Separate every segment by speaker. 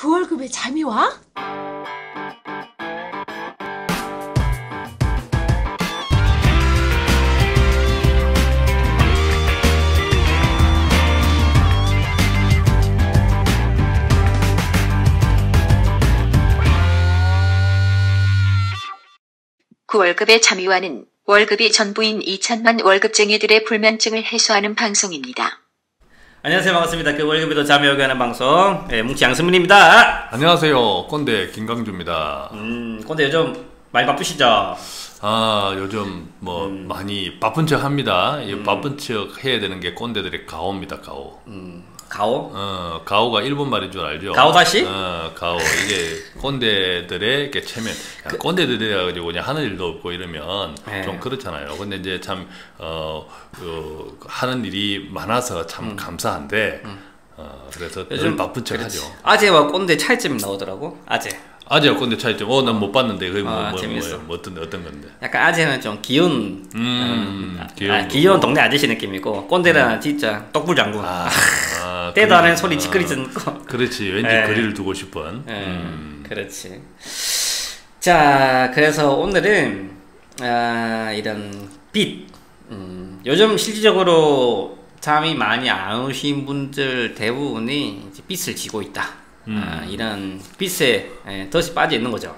Speaker 1: 그 월급에 잠이 와?
Speaker 2: 그 월급의 잠이와는 월급이 전부인 2천만 월급쟁이들의 불면증을 해소하는 방송입니다.
Speaker 3: 안녕하세요. 반갑습니다. 그 월급에도 잠이 오게 하는 방송 뭉치 양승민입니다.
Speaker 4: 안녕하세요. 꼰대 김강주입니다.
Speaker 3: 꼰대 요즘 많이 바쁘시죠?
Speaker 4: 요즘 많이 바쁜 척 합니다. 이 바쁜 척 해야 되는 게 꼰대들의 가오입니다. 가오.
Speaker 3: 가오?
Speaker 4: 가오가 일본 말인 줄 알죠?
Speaker 3: 가오다시?
Speaker 4: 가오. 이게 꼰대들의 이렇게 체면. 꼰대들이 가지고 그냥 하는 일도 없고 이러면 좀 그렇잖아요. 근데 이제 참, 하는 일이 많아서 참 감사한데, 그래서 요즘 바쁜 척 하죠.
Speaker 3: 아재와 꼰대 차이점이 나오더라고.
Speaker 4: 아재와 꼰대 차이점. 난 못 봤는데, 그게 어떤 건데?
Speaker 3: 약간 아재는 좀 귀여운, 귀여운 동네 아저씨 느낌이고, 꼰대는 진짜 똑불장군. 때도 안 하는 소리 찌끄리 듣고.
Speaker 4: 그렇지. 왠지 거리를 두고 싶은.
Speaker 3: 그렇지. 자, 그래서 오늘은 이런 빚. 요즘 실질적으로 잠이 많이 안 오신 분들 대부분이 이제 빚을 지고 있다. 이런 빚에 덫이 빠져 있는 거죠.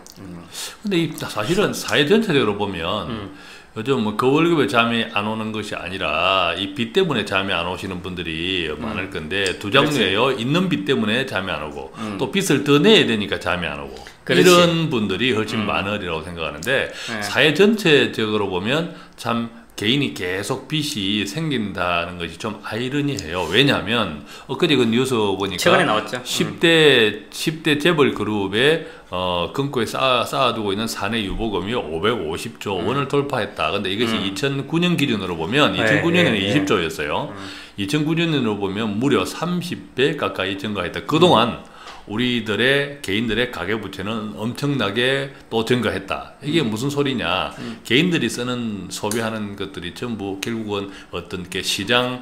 Speaker 4: 근데 사실은 사회 전체적으로 보면 요즘 그 월급에 잠이 안 오는 것이 아니라 이 빚 때문에 잠이 안 오시는 분들이 많을 건데 두 종류예요. 있는 빚 때문에 잠이 안 오고 또 빚을 더 내야 되니까 잠이 안 오고 이런 분들이 훨씬 많으리라고 생각하는데 사회 전체적으로 보면 참 개인이 계속 빚이 생긴다는 것이 좀 아이러니해요. 왜냐하면 엊그제 그 뉴스 보니까
Speaker 3: 최근에 나왔죠.
Speaker 4: 10대 재벌 그룹에 금고에 쌓아두고 있는 사내 유보금이 550조 원을 돌파했다. 근데 이것이 2009년 기준으로 보면 2009년에는 20조였어요. 2009년으로 보면 무려 30배 가까이 증가했다. 그동안 우리들의 개인들의 가계부채는 엄청나게 또 증가했다. 이게 무슨 소리냐? 개인들이 쓰는 소비하는 것들이 전부 결국은 어떤 게 시장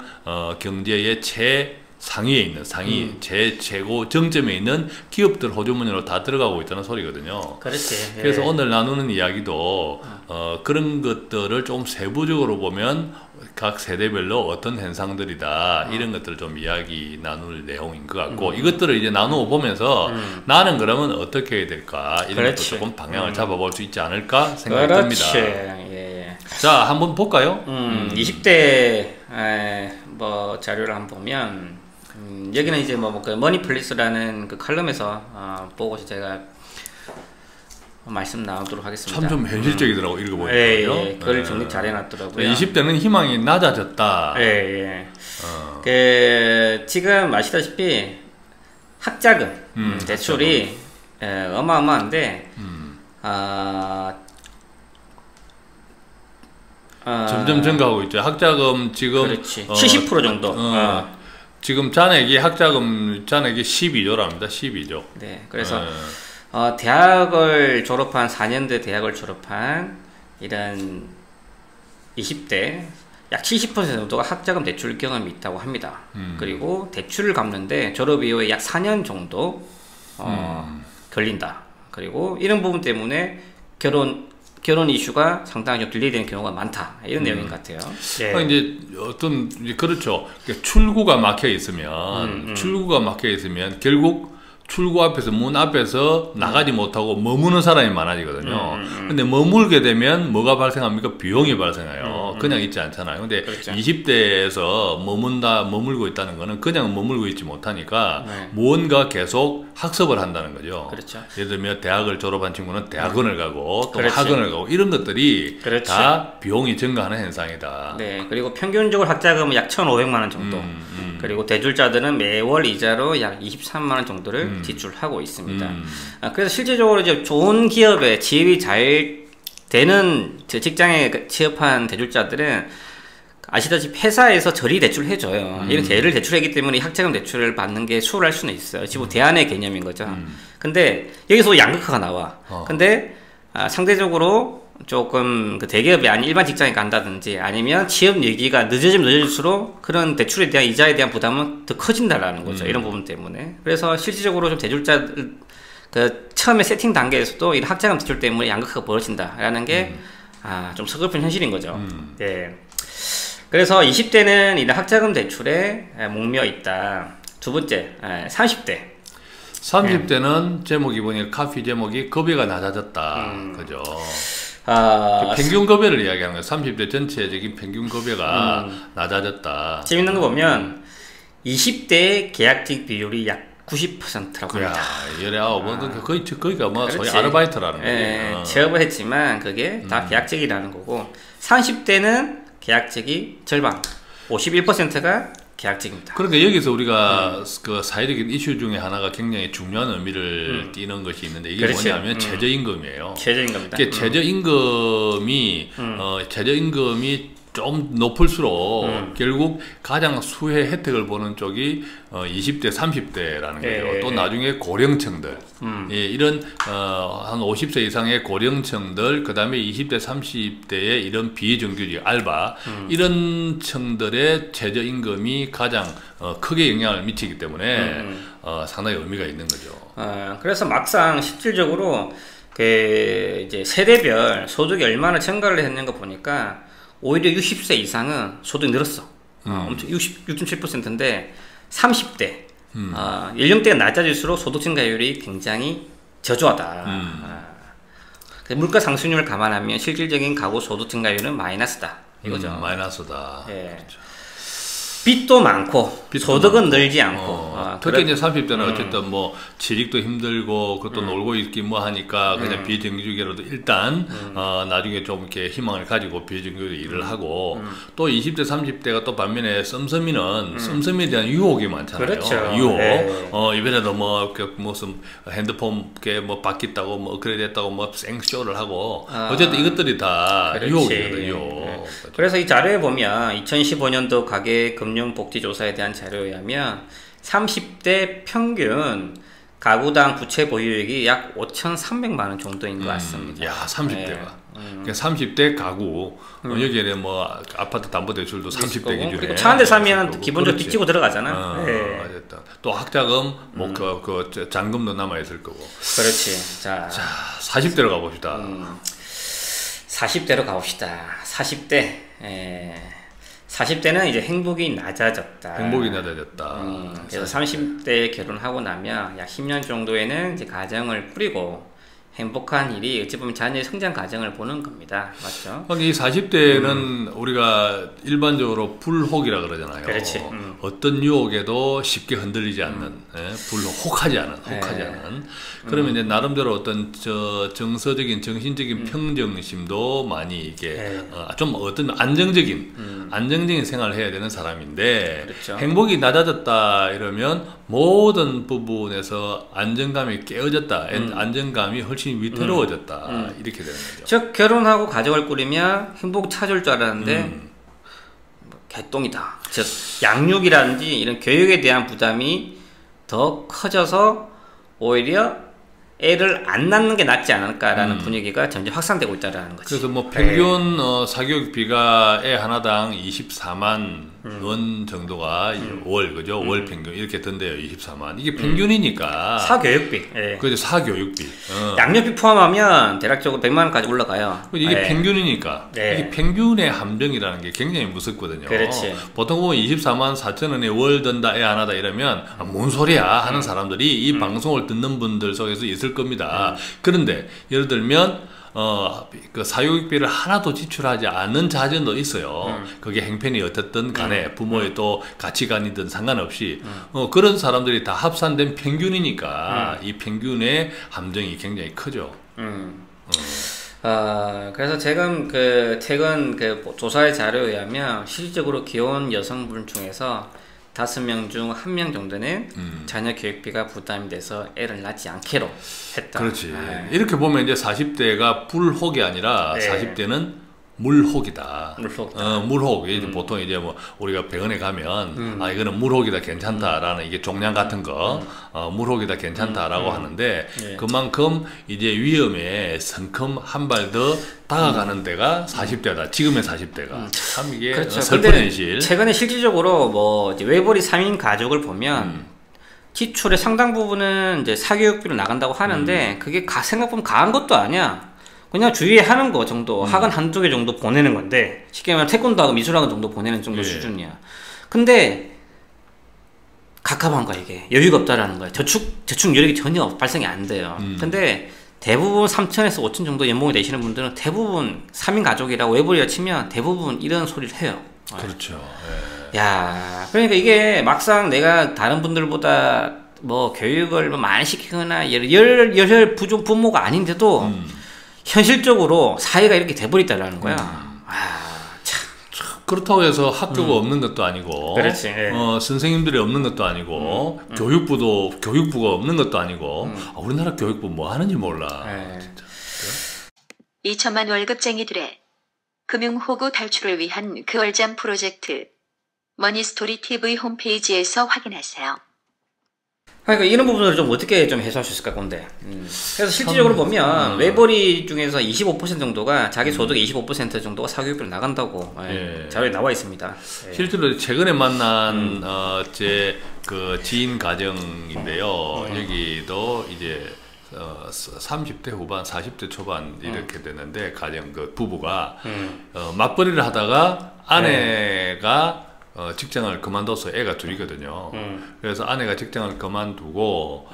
Speaker 4: 경제의 최상위에 있는 최고 정점에 있는 기업들 호주머니로 다 들어가고 있다는 소리거든요.
Speaker 3: 그렇지.
Speaker 4: 그래서 오늘 나누는 이야기도 그런 것들을 좀 세부적으로 보면 각 세대별로 어떤 현상들이다 이런 것들을 좀 이야기 나눌 내용인 것 같고 이것들을 이제 나누어 보면서 나는 그러면 어떻게 해야 될까 이런 것도 조금 방향을 잡아볼 수 있지 않을까 생각이 듭니다.
Speaker 3: 예.
Speaker 4: 자, 한번 볼까요?
Speaker 3: 20대 뭐 자료를 한번 보면 여기는 이제 그 머니플리스라는 그 칼럼에서 보고 제가 말씀 나누도록 하겠습니다.
Speaker 4: 참 좀 현실적이더라고 읽어보니까.
Speaker 3: 그걸 정리 잘 해놨더라고요.
Speaker 4: 20대는 희망이 낮아졌다.
Speaker 3: 지금 아시다시피 학자금 대출이 어마어마한데
Speaker 4: 점점 증가하고 있죠. 학자금 지금
Speaker 3: 70% 정도.
Speaker 4: 지금 학자금 잔액이 12조랍니다. 12조.
Speaker 3: 네, 그래서 대학을 졸업한 4년대 대학을 졸업한 이런 20대 약 70% 정도가 학자금 대출 경험이 있다고 합니다. 그리고 대출을 갚는데 졸업 이후에 약 4년 정도 걸린다. 그리고 이런 부분 때문에 결혼 이슈가 상당히 좀 딜레이되는 경우가 많다. 이런 내용인 것 같아요.
Speaker 4: 이제 그렇죠. 출구가 막혀 있으면 결국 출구 앞에서 문 앞에서 나가지 못하고 머무는 사람이 많아지거든요. 근데 머물게 되면 뭐가 발생합니까? 비용이 발생해요. 그냥 있지 않잖아요. 근데 20대에서 머물고 있다는 거는 그냥 머물고 있지 못하니까 무언가 계속 학습을 한다는 거죠. 예를 들면 대학을 졸업한 친구는 대학원을 가고 또 학원을 가고 이런 것들이 다 비용이 증가하는 현상이다.
Speaker 3: 네. 그리고 평균적으로 학자금은 약 1,500만 원 정도. 그리고 대출자들은 매월 이자로 약 23만 원 정도를 지출하고 있습니다. 그래서 실질적으로 이제 좋은 기업에 지입이 잘 되는 직장에 취업한 대출자들은 아시다시피 회사에서 저리 대출을 해줘요. 이런 대를 대출하기 때문에 학자금 대출을 받는 게 수월할 수는 있어요. 지금 대안의 개념인 거죠. 근데 여기서 양극화가 나와. 근데 상대적으로 조금 그 대기업이 아닌 일반 직장에 간다든지 아니면 취업 얘기가 늦어지면 늦어질수록 그런 대출에 대한 이자에 대한 부담은 더 커진다라는 거죠. 이런 부분 때문에. 그래서 실질적으로 좀 대출자 그 처음에 세팅 단계에서도 이런 학자금 대출 때문에 양극화가 벌어진다라는 게 좀 서글픈 현실인 거죠. 예. 그래서 20대는 이런 학자금 대출에 목매어 있다. 두 번째, 30대.
Speaker 4: 30대는 제목이 보니 카피 제목이 급여가 낮아졌다. 그죠? 평균 급여를 이야기하는 거예요. 30대 전체적인 평균 급여가 낮아졌다.
Speaker 3: 재밌는 거 보면 20대 계약직 비율이 약 90%라고 합니다.
Speaker 4: 거기가 뭐 소위 아르바이트라는 거예요.
Speaker 3: 취업을 했지만 그게 다 계약직이라는 거고 30대는 계약직이 절반, 51%가 계약직입니다.
Speaker 4: 그러니까 여기서 우리가 그 사회적인 이슈 중에 하나가 굉장히 중요한 의미를 띠는 것이 있는데 이게
Speaker 3: 그렇지.
Speaker 4: 뭐냐면 최저임금이에요.
Speaker 3: 최저임금입니다.
Speaker 4: 최저임금이 좀 높을수록 결국 가장 수혜 혜택을 보는 쪽이 20대, 30대라는 거죠. 또 나중에 고령층들, 이런 한 50세 이상의 고령층들, 그 다음에 20대, 30대의 이런 비정규직, 알바 이런 층들의 최저임금이 가장 크게 영향을 미치기 때문에 상당히 의미가 있는 거죠.
Speaker 3: 그래서 막상 실질적으로 그 이제 세대별 소득이 얼마나 증가를 했는가 보니까 오히려 60세 이상은 소득이 늘었어. 엄청 6.7%인데 30대 연령대가 낮아질수록 소득 증가율이 굉장히 저조하다. 물가 상승률을 감안하면 실질적인 가구 소득 증가율은 마이너스다. 이거죠.
Speaker 4: 마이너스다.
Speaker 3: 예.
Speaker 4: 그렇죠.
Speaker 3: 빚도 많고 소득은 늘지 않고
Speaker 4: 특히 이제 30대는 어쨌든 뭐 취직도 힘들고 그것도 놀고 있기 뭐 하니까 그냥 비정규직이라도 일단 나중에 좀 이렇게 희망을 가지고 비정규직 일을 하고 또 20대 30대가 또 반면에 씀씀이에 대한 유혹이 많잖아요.
Speaker 3: 그렇죠.
Speaker 4: 유혹.
Speaker 3: 네.
Speaker 4: 이번에도 뭐 무슨 핸드폰 뭐 바뀌었다고 뭐 업그레이드했다고 뭐 생쇼를 하고 어쨌든 이것들이 다
Speaker 3: 그렇지.
Speaker 4: 유혹이거든요. 유혹.
Speaker 3: 네. 그래서 이 자료에 보면 2015년도 가계금융복지조사에 대한 자료에 의하면 30대 평균 가구당 부채 보유액이 약 5,300만 원 정도인 것 같습니다.
Speaker 4: 야, 30대가. 그러니까 30대 가구 여기에 뭐 아파트 담보대출도 30대 기준에.
Speaker 3: 그리고 차 한 대 사면 기본적으로
Speaker 4: 그렇지.
Speaker 3: 빚지고 들어가잖아. 네.
Speaker 4: 또 학자금, 뭐 그 잔금도 남아 있을 거고.
Speaker 3: 그렇지. 자,
Speaker 4: 40대로 가봅시다.
Speaker 3: 40대로 가봅시다. 40대는 이제 행복이 낮아졌다.
Speaker 4: 행복이 낮아졌다.
Speaker 3: 그래서 30대에 결혼하고 나면 약 10년 정도에는 이제 가정을 꾸리고 행복한 일이 어찌 보면 자녀의 성장 과정을 보는 겁니다. 맞죠?
Speaker 4: 이 40대는 우리가 일반적으로 불혹이라 그러잖아요.
Speaker 3: 그렇지.
Speaker 4: 어떤 유혹에도 쉽게 흔들리지 않는, 혹하지 않은. 그러면 이제 나름대로 어떤 정서적인, 정신적인 평정심도 많이 이게 좀 어떤 안정적인 생활을 해야 되는 사람인데
Speaker 3: 그렇죠.
Speaker 4: 행복이 낮아졌다 이러면 모든 부분에서 안정감이 깨어졌다, 안정감이 훨씬 위태로워졌다 이렇게 되는 거죠.
Speaker 3: 즉 결혼하고 가정을 꾸리면 행복 찾을 줄 알았는데 개똥이다. 즉 양육이라든지 이런 교육에 대한 부담이 더 커져서 오히려 애를 안 낳는 게 낫지 않을까라는 분위기가 점점 확산되고 있다는 거지.
Speaker 4: 그래서 뭐 평균 사교육비가 애 하나당 24만 원 정도가 월, 그죠? 월 평균 이렇게 든대요. 24만. 이게 평균이니까.
Speaker 3: 사교육비. 예.
Speaker 4: 그죠? 사교육비.
Speaker 3: 양육비 포함하면 대략적으로 100만 원까지 올라가요.
Speaker 4: 이게 평균이니까.
Speaker 3: 네.
Speaker 4: 이게 평균의 함정이라는 게 굉장히 무섭거든요.
Speaker 3: 그렇지.
Speaker 4: 보통 보면 24만 4천 원에 월 든다, 애 하나다 이러면 뭔 소리야 하는 사람들이 이 방송을 듣는 분들 속에서 있을 겁니다. 그런데 예를 들면 그 사교육비를 하나도 지출하지 않는 자녀도 있어요. 그게 행편이 어떻든 간에 부모의 또 가치관이든 상관없이 그런 사람들이 다 합산된 평균이니까 이 평균의 함정이 굉장히 크죠.
Speaker 3: 그래서 최근 그 조사의 자료에 의하면 실질적으로 기혼 여성분 중에서 5명 중 1명 정도는 자녀 교육비가 부담이 돼서 애를 낳지 않기로 했다.
Speaker 4: 그렇지. 이렇게 보면 이제 40대가 불혹이 아니라 40대는 물혹이다.
Speaker 3: 물혹.
Speaker 4: 물혹. 이제 보통 이제 뭐 우리가 병원에 가면 아 이거는 물혹이다 괜찮다라는 이게 종양 같은 거 물혹이다 괜찮다라고 하는데 그만큼 이제 위험에 성큼 한 발 더 다가가는 데가 40대다. 지금의 40대가 참 이게
Speaker 3: 그렇죠.
Speaker 4: 슬픈 현실.
Speaker 3: 최근에 실질적으로 뭐 이제 외벌이 3인 가족을 보면 지출의 상당 부분은 이제 사교육비로 나간다고 하는데 그게 생각보면 가한 것도 아니야. 그냥 주위에 하는 거 정도, 학원 한두 개 정도 보내는 건데, 쉽게 말하면 태권도하고 미술학원 정도 보내는 정도 수준이야. 근데, 갑갑한 거야, 이게. 여유가 없다라는 거야. 저축 여력이 전혀 발생이 안 돼요. 근데, 대부분 3천에서 5천 정도 연봉이 되시는 분들은 대부분 3인 가족이라고 외벌이라 치면 대부분 이런 소리를 해요.
Speaker 4: 그렇죠.
Speaker 3: 야, 그러니까 이게 막상 내가 다른 분들보다 뭐 교육을 많이 시키거나 열혈 부모가 아닌데도 현실적으로 사회가 이렇게 돼버렸다라는 거야. 참.
Speaker 4: 그렇다고 해서 학교가 없는 것도 아니고,
Speaker 3: 그렇지.
Speaker 4: 선생님들이 없는 것도 아니고, 교육부가 없는 것도 아니고, 우리나라 교육부 뭐 하는지 몰라. 진짜.
Speaker 2: 2천만 월급쟁이들의 금융호구 탈출을 위한 그월잠 프로젝트 머니스토리 TV 홈페이지에서 확인하세요.
Speaker 3: 그러니까 이런 부분을 좀 어떻게 좀 해소할 수 있을까 본데. 그래서 실질적으로 보면 외벌이 중에서 25% 정도가 자기 소득의 25% 정도가 사교육비로 나간다고 자료에 나와 있습니다.
Speaker 4: 실제로 최근에 만난 제 그 지인 가정인데요. 여기도 이제 30대 후반, 40대 초반 이렇게 되는데 가정 그 부부가 맞벌이를 하다가 아내가 직장을 그만둬서 애가 둘이거든요. 그래서 아내가 직장을 그만두고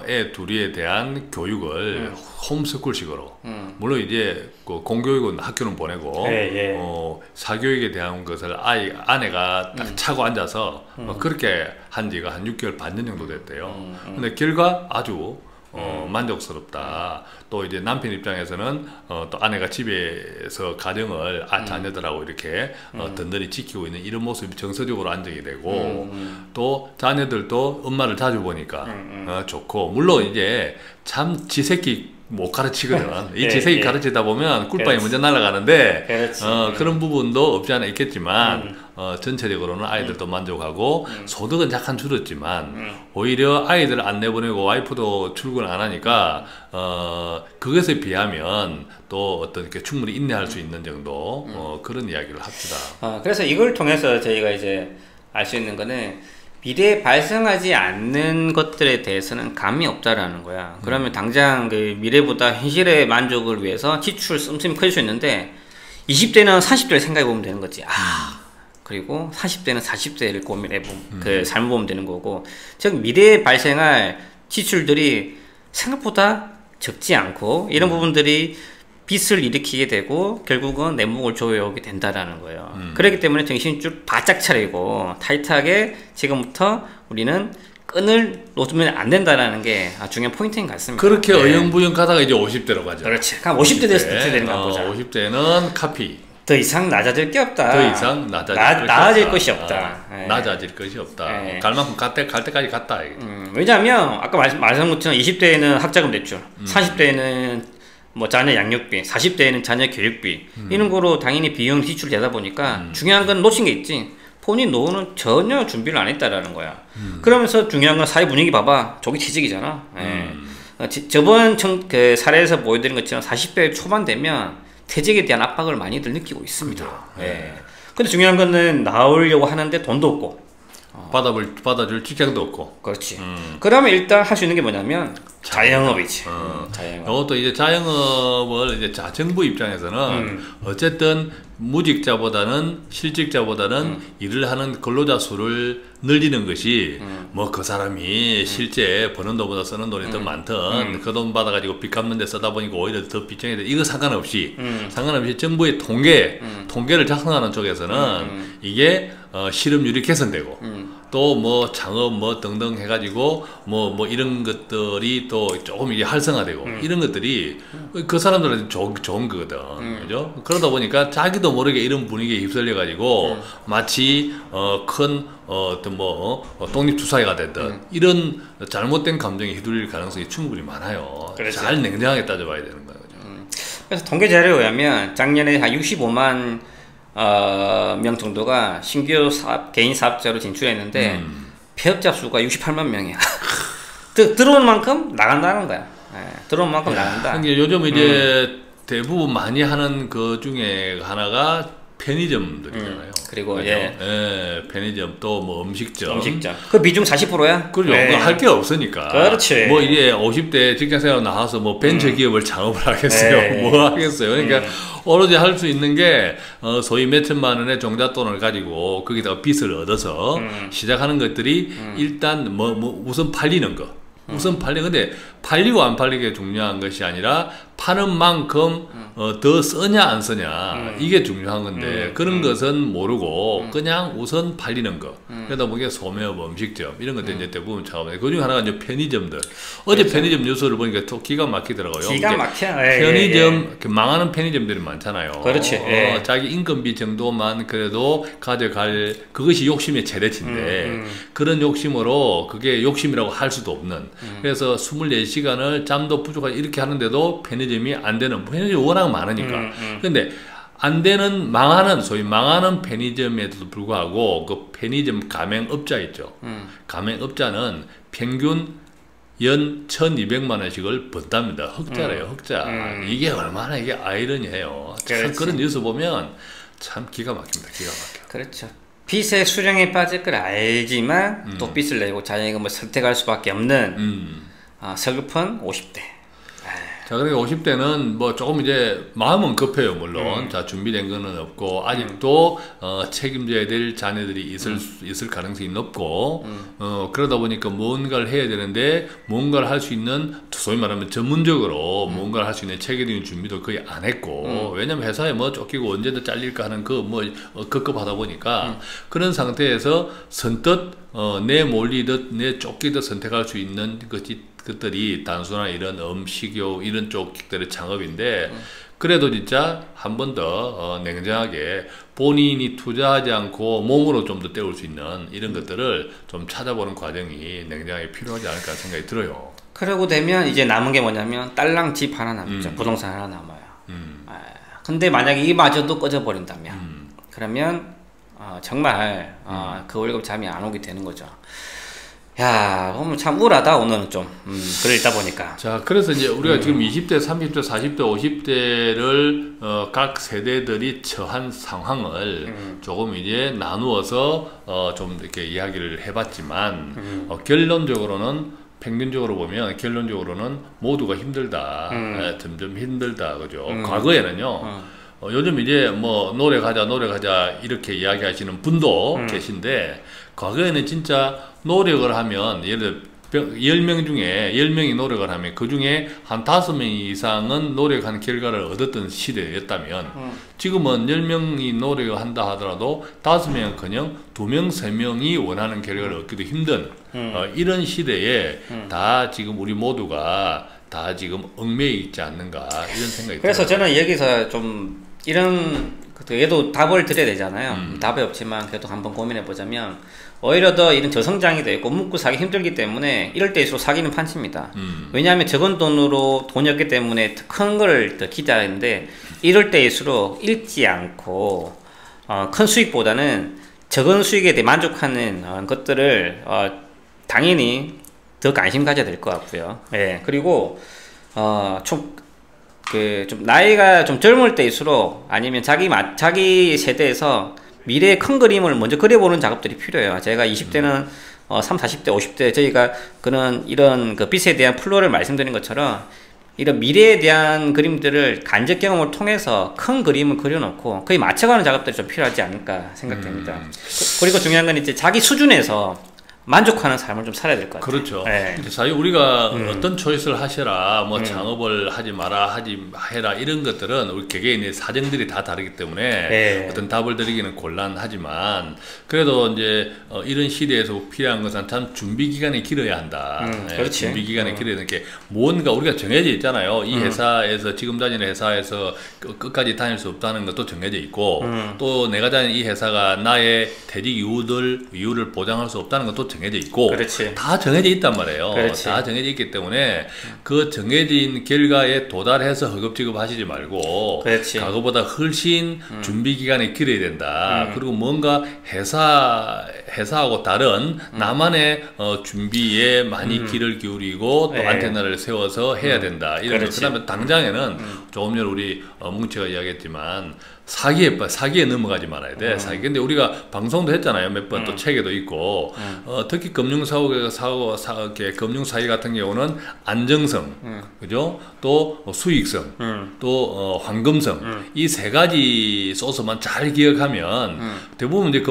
Speaker 4: 애 둘이에 대한 교육을 홈스쿨식으로 물론 이제 그 공교육은 학교는 보내고 사교육에 대한 것을 아내가 딱 차고 앉아서 그렇게 한 지가 한 6개월 반년 정도 됐대요. 근데 결과 아주 만족스럽다. 또 이제 남편 입장에서는 또 아내가 집에서 가정을 자녀들하고 이렇게 든든히 지키고 있는 이런 모습이 정서적으로 안정이 되고 또 자녀들도 엄마를 자주 보니까 좋고 물론 이제 참 지 새끼 못 가르치거든. 이 지새끼 가르치다 보면 꿀빵이 먼저 날아가는데 그런 부분도 없지 않아 있겠지만 전체적으로는 아이들도 만족하고 소득은 약간 줄었지만 오히려 아이들 안 내보내고 와이프도 출근 안 하니까 그것에 비하면 또 어떤 이렇게 충분히 인내할 수 있는 정도 그런 이야기를 합시다.
Speaker 3: 그래서 이걸 통해서 저희가 이제 알 수 있는 거는 미래에 발생하지 않는 것들에 대해서는 감이 없다라는 거야. 그러면 당장 그 미래보다 현실의 만족을 위해서 지출 씀씀이 커질 수 있는데 20대는 30대를 생각해 보면 되는 거지. 그리고 40대는 40대를 고민해 보면 그 삶을 보면 되는 거고. 즉 미래에 발생할 지출들이 생각보다 적지 않고 이런 부분들이 빚을 일으키게 되고 결국은 내목을 조여오게 된다라는 거예요. 그렇기 때문에 정신을 쭉 바짝 차리고 타이트하게 지금부터 우리는 끈을 놓으면 안 된다라는 게 중요한 포인트인 것 같습니다.
Speaker 4: 그렇게 어영부영 가다가 이제 50대로 가죠.
Speaker 3: 그렇지. 그럼 50대 돼서 어떻게 되는 거 보자.
Speaker 4: 50대는 카피.
Speaker 3: 더 이상 낮아질 게 없다.
Speaker 4: 더 이상
Speaker 3: 나아질 것이 없다.
Speaker 4: 낮아질 것이 없다. 갈 만큼 갈 때까지 갔다.
Speaker 3: 왜냐하면 아까 말씀한 것처럼 20대에는 학자금 대출, 30대에는 뭐 자녀 양육비, 40대에는 자녀 교육비 이런 거로 당연히 비용 지출이 되다 보니까 중요한 건 놓친 게 있지. 본인 노후는 전혀 준비를 안 했다라는 거야. 그러면서 중요한 건 사회 분위기 봐봐. 저기 취직이잖아. 저번 그 사례에서 보여드린 것처럼 40대 초반 되면 퇴직에 대한 압박을 많이들 느끼고 있습니다. 근데 중요한 거는 나오려고 하는데 돈도 없고
Speaker 4: 받아줄 직장도 없고.
Speaker 3: 그렇지. 그러면 일단 할 수 있는 게 뭐냐면 자영업이지. 자영업.
Speaker 4: 이것도 이제 자영업을 이제 정부 입장에서는 어쨌든 무직자보다는 실직자보다는 일을 하는 근로자 수를 늘리는 것이 뭐 그 사람이 실제 버는 돈보다 쓰는 돈이 더 많든 그 돈 받아가지고 빚 갚는 데 쓰다 보니까 오히려 더 빚쟁이 돼. 이거 상관없이 정부의 통계를 작성하는 쪽에서는 이게 실업률이 개선되고 또 뭐 창업 뭐 등등 해가지고 뭐 이런 것들이 또 조금 이게 활성화되고 이런 것들이 그 사람들한테 좋은 거거든. 그죠? 그러다 보니까 자기도 모르게 이런 분위기에 휩쓸려 가지고 마치 큰 어떤 독립투사회가 됐든 이런 잘못된 감정에 휘둘릴 가능성이 충분히 많아요.
Speaker 3: 그렇죠.
Speaker 4: 잘 냉정하게 따져봐야 되는 거예요.
Speaker 3: 그래서 통계 자료에 의하면 작년에 한 65만 명 정도가 신규 개인 사업자로 진출했는데 폐업자 수가 68만 명이야. 들어오는 만큼 나간다는 거야. 들어오는 만큼 나간다.
Speaker 4: 근데 요즘 이제 대부분 많이 하는 그 중에 하나가 편의점들이잖아요.
Speaker 3: 그리고
Speaker 4: 그렇죠? 편의점 또 뭐 음식점.
Speaker 3: 그 비중 40%야?
Speaker 4: 그렇죠. 할 게 없으니까.
Speaker 3: 그렇지.
Speaker 4: 뭐 이제 50대 직장생활 나와서 뭐 벤처 기업을 창업을 하겠어요. 뭐 하겠어요. 그러니까 오로지 할 수 있는 게 소위 몇 천만 원의 종잣돈을 가지고 거기다가 빚을 얻어서 시작하는 것들이 일단 뭐 우선 팔리는 거. 우선 근데 팔리고 안 팔리게 중요한 것이 아니라 파는 만큼 더 쓰냐 안 쓰냐 이게 중요한 건데 그런 것은 모르고 그냥 우선 팔리는 거. 그러다 보니까 소매업, 음식점 이런 것들 이제 대부분 창업해. 그 중에 하나가 이제 편의점들. 어제 그렇죠. 편의점 뉴스를 보니까 또 기가 막히더라고요.
Speaker 3: 기가 막혀.
Speaker 4: 편의점 망하는 편의점들이 많잖아요.
Speaker 3: 그렇지.
Speaker 4: 자기 인건비 정도만 그래도 가져갈 그것이 욕심의 최대치인데 그런 욕심으로 그게 욕심이라고 할 수도 없는. 그래서 24시간을 잠도 부족하게 이렇게 하는데도 편의점이 안 되는 편의점이 워낙 많으니까. 근데 안 되는 소위 망하는 편의점에도 불구하고 그 편의점 가맹업자 있죠. 가맹업자는 평균 연 1,200만 원씩을 번답니다. 흑자래요, 흑자. 이게 얼마나 이게 아이러니해요. 참 그런 뉴스 보면 참 기가 막힙니다. 기가 막혀.
Speaker 3: 그렇죠. 빚의 수령에 빠질 걸 알지만 또 빚을 내고 자녀금을 선택할 수밖에 없는 서글픈 50대.
Speaker 4: 자, 그러니까 50대는 뭐 조금 이제 마음은 급해요, 물론. 자, 준비된 거는 없고, 아직도 책임져야 될 자녀들이 있을 가능성이 높고, 그러다 보니까 뭔가를 해야 되는데, 뭔가를 할 수 있는, 소위 말하면 전문적으로 뭔가를 할 수 있는 체계적인 준비도 거의 안 했고, 왜냐면 회사에 뭐 쫓기고 언제든 잘릴까 하는 급급하다 보니까, 그런 상태에서 선뜻, 내 몰리듯, 내 쫓기듯 선택할 수 있는 것들이 단순한 이런 음식요 이런 쪽들의 창업인데 그래도 진짜 한 번 더 냉정하게 본인이 투자하지 않고 몸으로 좀 더 때울 수 있는 이런 것들을 좀 찾아보는 과정이 냉정하게 필요하지 않을까 생각이 들어요.
Speaker 3: 그러고 되면 이제 남은 게 뭐냐면 딸랑 집 하나 남죠. 부동산 하나 남아요. 근데 만약에 이마저도 꺼져버린다면 그러면 정말 그 월급 잠이 안 오게 되는 거죠. 야, 그럼 참 우울하다 오늘은 좀 글을 읽다 보니까.
Speaker 4: 자, 그래서 이제 우리가 지금 20대, 30대, 40대, 50대를 각 세대들이 처한 상황을 조금 이제 나누어서 좀 이렇게 이야기를 해봤지만 결론적으로는 평균적으로 보면 결론적으로는 모두가 힘들다. 점점 힘들다, 그죠? 과거에는요. 요즘 이제 뭐 노력하자 이렇게 이야기하시는 분도 계신데 과거에는 진짜 노력을 하면 예를 들어 10명 중에 10명이 노력을 하면 그 중에 한 5명 이상은 노력한 결과를 얻었던 시대였다면 지금은 10명이 노력을 한다 하더라도 5명은커녕 2명, 3명이 원하는 결과를 얻기도 힘든 이런 시대에 다 지금 우리 모두가 다 지금 얽매여 있지 않는가 이런 생각이
Speaker 3: 그래서
Speaker 4: 들어요.
Speaker 3: 저는 여기서 좀 이런 얘도 답을 드려야 되잖아요. 답이 없지만 그래도 한번 고민해 보자면 오히려 더 이런 저성장이 되고 묵고 사기 힘들기 때문에 이럴 때일수록 사기는 판칩니다. 왜냐하면 적은 돈으로 돈이 없기 때문에 큰 걸 더 기대하는데 이럴 때일수록 읽지 않고 큰 수익보다는 적은 수익에 대해 만족하는 것들을 당연히 더 관심 가져야 될 것 같고요. 예. 그리고 좀 나이가 좀 젊을 때일수록 아니면 자기 세대에서 미래의 큰 그림을 먼저 그려보는 작업들이 필요해요. 제가 20대는 30, 40대, 50대 저희가 이런 그 빚에 대한 플로를 말씀드린 것처럼 이런 미래에 대한 그림들을 간접 경험을 통해서 큰 그림을 그려놓고 거의 맞춰가는 작업들이 좀 필요하지 않을까 생각됩니다. 그리고 중요한 건 이제 자기 수준에서 만족하는 삶을 좀 살아야 될 것 같아요.
Speaker 4: 그렇죠.
Speaker 3: 네.
Speaker 4: 사실 우리가 어떤 초이스를 하셔라, 뭐 창업을 하지 마라, 해라 이런 것들은 우리 개개인의 사정들이 다 다르기 때문에
Speaker 3: 네.
Speaker 4: 어떤 답을 드리기는 곤란하지만 그래도 이제 이런 시대에서 필요한 것은 참 준비 기간이 길어야 한다.
Speaker 3: 그렇지.
Speaker 4: 준비 기간이 길어야 되는 게 뭔가 우리가 정해져 있잖아요. 이 회사에서 지금 다니는 회사에서 끝까지 다닐 수 없다는 것도 정해져 있고 또 내가 다니는 이 회사가 나의 퇴직 이유를 보장할 수 없다는 것도 정해져 있고
Speaker 3: 그렇지.
Speaker 4: 다 정해져 있단 말이에요.
Speaker 3: 그렇지.
Speaker 4: 다 정해져 있기 때문에 그 정해진 결과에 도달해서 허급 지급하시지 말고
Speaker 3: 그렇지.
Speaker 4: 과거보다 훨씬 준비 기간이 길어야 된다. 그리고 뭔가 회사하고 다른 나만의 준비에 많이 기를 기울이고 또
Speaker 3: 네.
Speaker 4: 안테나를 세워서 해야 된다. 이런 거.
Speaker 3: 그렇지.
Speaker 4: 그다음에 당장에는 조금 전에 우리 뭉치가 이야기했지만 사기에 넘어가지 말아야 돼. 사기. 근데 우리가 방송도 했잖아요. 몇 번 또 책에도 있고 특히 금융사기 같은 경우는 안정성, 그죠? 또 수익성, 또 황금성 이 세 가지 소스만 잘 기억하면 대부분 이제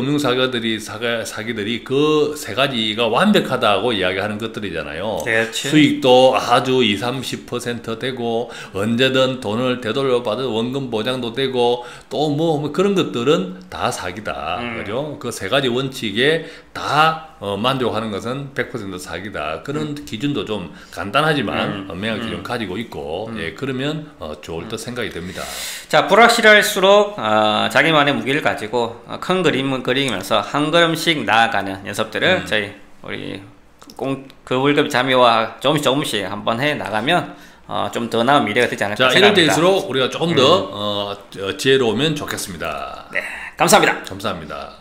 Speaker 4: 사기들이 그 세 가지가 완벽하다고 이야기하는 것들이잖아요.
Speaker 3: 그렇지.
Speaker 4: 수익도 아주 20-30% 되고 언제든 돈을 되돌려 받은 원금 보장도 되고 또 뭐 그런 것들은 다 사기다. 그죠? 그 세 가지 원칙에 다 만족하는 것은 100% 사기다. 그런 기준도 좀 간단하지만 명확히 기준 가지고 있고 예, 그러면 좋을 듯 생각이 듭니다. 자,
Speaker 3: 불확실할수록 자기만의 무기를 가지고 큰 그림을 그리면서 한 걸음씩 나아가는 연습들을 저희 우리 그 월급 자미와 조금씩 한번 해 나가면 좀 더 나은 미래가 되지 않을까
Speaker 4: 자,
Speaker 3: 생각합니다.
Speaker 4: 이럴 때일수록 우리가 조금 더 지혜로우면 좋겠습니다.
Speaker 3: 네, 감사합니다.
Speaker 4: 감사합니다.